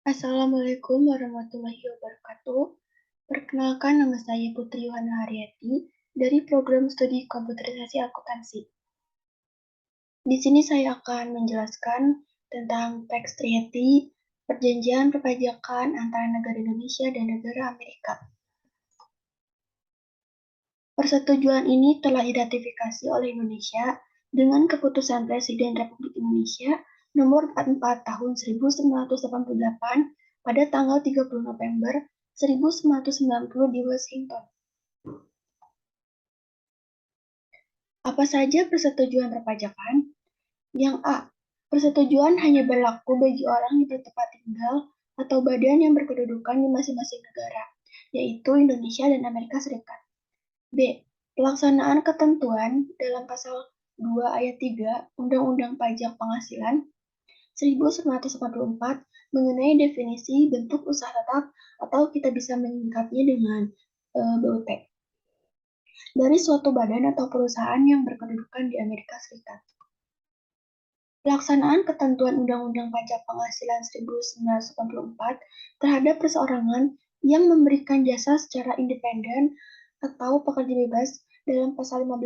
Assalamualaikum warahmatullahi wabarakatuh. Perkenalkan, nama saya Putri Yohana Haryati dari Program Studi Komputerisasi Akuntansi. Di sini saya akan menjelaskan tentang tax treaty, perjanjian perpajakan antara negara Indonesia dan negara Amerika. Persetujuan ini telah diratifikasi oleh Indonesia dengan keputusan Presiden Republik Indonesia nomor 44 tahun 1988 pada tanggal 30 November 1990 di Washington. Apa saja persetujuan perpajakan? Yang A. Persetujuan hanya berlaku bagi orang yang bertempat tinggal atau badan yang berkedudukan di masing-masing negara, yaitu Indonesia dan Amerika Serikat. B. Pelaksanaan ketentuan dalam pasal 2 ayat 3 Undang-Undang Pajak Penghasilan 1944 mengenai definisi bentuk usaha tetap atau kita bisa menyingkatnya dengan BUT dari suatu badan atau perusahaan yang berkedudukan di Amerika Serikat. Pelaksanaan ketentuan Undang-Undang Pajak Penghasilan 1984 terhadap perseorangan yang memberikan jasa secara independen atau pekerja bebas dalam pasal 15,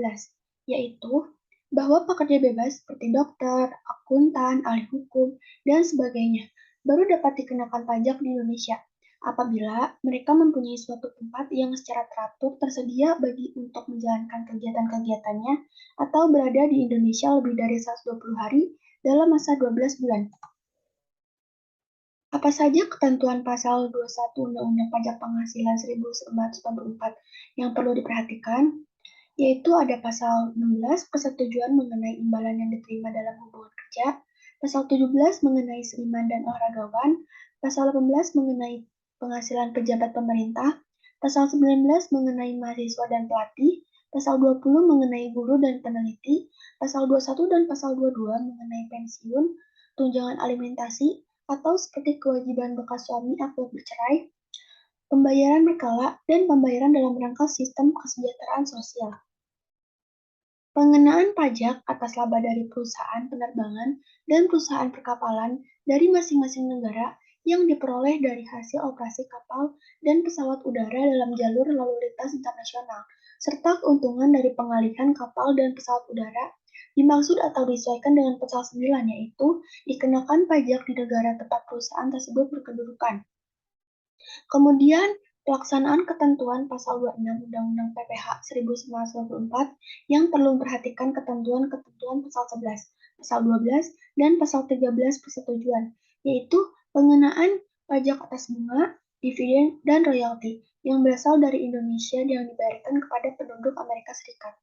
yaitu bahwa pekerja bebas seperti dokter, akuntan, ahli hukum, dan sebagainya baru dapat dikenakan pajak di Indonesia apabila mereka mempunyai suatu tempat yang secara teratur tersedia bagi untuk menjalankan kegiatan-kegiatannya atau berada di Indonesia lebih dari 120 hari dalam masa 12 bulan. Apa saja ketentuan pasal 21 Undang-Undang Pajak Penghasilan 1944 yang perlu diperhatikan? Yaitu ada pasal 16 persetujuan mengenai imbalan yang diterima dalam hubungan kerja, pasal 17 mengenai seniman dan olahragawan, pasal 18 mengenai penghasilan pejabat pemerintah, pasal 19 mengenai mahasiswa dan pelatih, pasal 20 mengenai guru dan peneliti, pasal 21 dan pasal 22 mengenai pensiun, tunjangan alimentasi, atau seperti kewajiban bekas suami atau bercerai, pembayaran berkala, dan pembayaran dalam rangka sistem kesejahteraan sosial. Pengenaan pajak atas laba dari perusahaan penerbangan dan perusahaan perkapalan dari masing-masing negara yang diperoleh dari hasil operasi kapal dan pesawat udara dalam jalur lalu lintas internasional, serta keuntungan dari pengalihan kapal dan pesawat udara dimaksud atau disesuaikan dengan pasal 9, yaitu dikenakan pajak di negara tempat perusahaan tersebut berkedudukan. Kemudian, pelaksanaan ketentuan pasal 26 Undang-Undang PPH 1994 yang perlu memperhatikan ketentuan-ketentuan pasal 11, pasal 12, dan pasal 13 persetujuan, yaitu pengenaan pajak atas bunga, dividen, dan royalti yang berasal dari Indonesia yang dibayarkan kepada penduduk Amerika Serikat.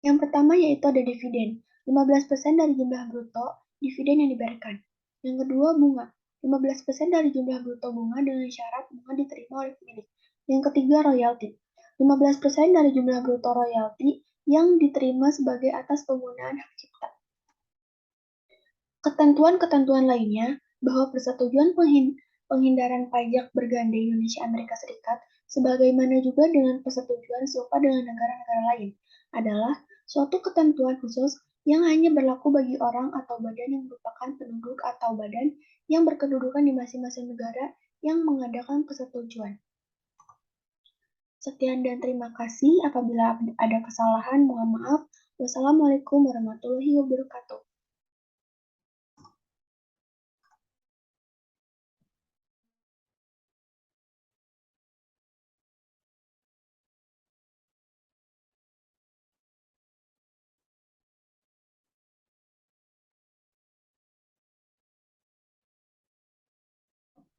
Yang pertama yaitu ada dividen, 15% dari jumlah bruto dividen yang dibayarkan. Yang kedua bunga, 15% dari jumlah bruto bunga dengan syarat bunga diterima oleh pemilik. Yang ketiga royalti, 15% dari jumlah bruto royalti yang diterima sebagai atas penggunaan hak cipta. Ketentuan-ketentuan lainnya bahwa persetujuan penghindaran pajak bergandeng Indonesia Amerika Serikat sebagaimana juga dengan persetujuan serupa dengan negara-negara lain adalah suatu ketentuan khusus yang hanya berlaku bagi orang atau badan yang merupakan penduduk atau badan yang berkedudukan di masing-masing negara yang mengadakan persetujuan. Sekian dan terima kasih. Apabila ada kesalahan, mohon maaf. Wassalamualaikum warahmatullahi wabarakatuh.